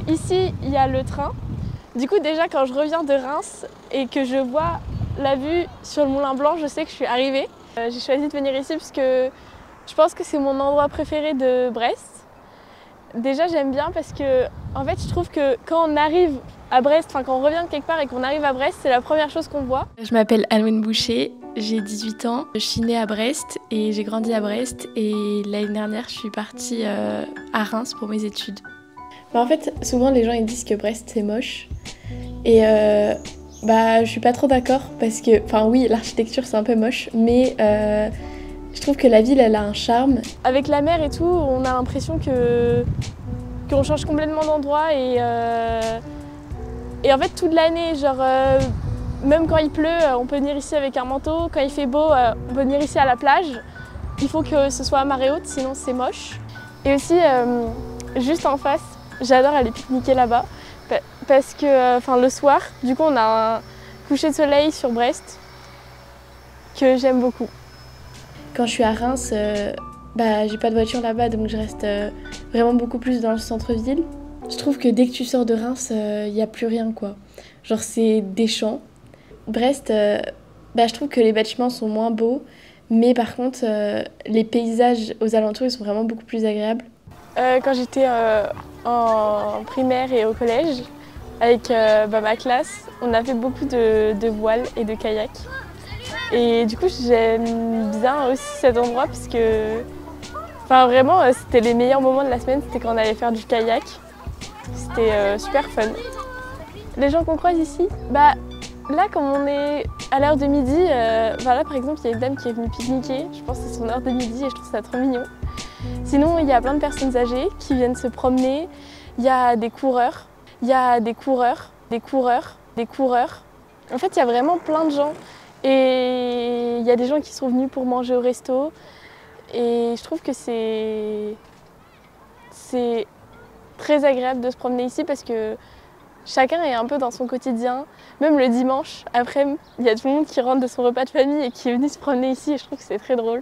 qu'ici, il y a le train. Du coup, déjà, quand je reviens de Reims et que je vois la vue sur le Moulin Blanc, je sais que je suis arrivée. J'ai choisi de venir ici parce que je pense que c'est mon endroit préféré de Brest. Déjà, j'aime bien parce que, en fait, je trouve que quand on arrive à Brest, enfin quand on revient de quelque part et qu'on arrive à Brest, c'est la première chose qu'on voit. Je m'appelle Alwyn Boucher, j'ai 18 ans, je suis née à Brest et j'ai grandi à Brest et l'année dernière je suis partie à Reims pour mes études. En fait, souvent les gens ils disent que Brest c'est moche et je suis pas trop d'accord parce que, enfin oui, l'architecture c'est un peu moche, mais je trouve que la ville elle a un charme. Avec la mer et tout, on a l'impression qu'on change complètement d'endroit et en fait toute l'année, même quand il pleut, on peut venir ici avec un manteau. Quand il fait beau, on peut venir ici à la plage. Il faut que ce soit à marée haute, sinon c'est moche. Et aussi, juste en face, j'adore aller pique-niquer là-bas parce que le soir, du coup, on a un coucher de soleil sur Brest que j'aime beaucoup. Quand je suis à Reims, j'ai pas de voiture là-bas, donc je reste vraiment beaucoup plus dans le centre-ville. Je trouve que dès que tu sors de Reims, y a plus rien, quoi. Genre c'est des champs. Brest, je trouve que les bâtiments sont moins beaux, mais par contre, les paysages aux alentours, ils sont vraiment beaucoup plus agréables. Quand j'étais en primaire et au collège, avec ma classe, on a fait beaucoup de voile et de kayak. Et du coup, j'aime bien aussi cet endroit parce que vraiment, c'était les meilleurs moments de la semaine, c'était quand on allait faire du kayak. C'était super fun. Les gens qu'on croise ici, là, comme on est à l'heure de midi, là par exemple, il y a une dame qui est venue pique-niquer. Je pense que c'est son heure de midi et je trouve ça trop mignon. Sinon, il y a plein de personnes âgées qui viennent se promener. Il y a des coureurs, il y a des coureurs, des coureurs, des coureurs. En fait, il y a vraiment plein de gens. Et il y a des gens qui sont venus pour manger au resto. Et je trouve que c'est très agréable de se promener ici parce que chacun est un peu dans son quotidien. Même le dimanche, après, il y a tout le monde qui rentre de son repas de famille et qui est venu se promener ici et je trouve que c'est très drôle.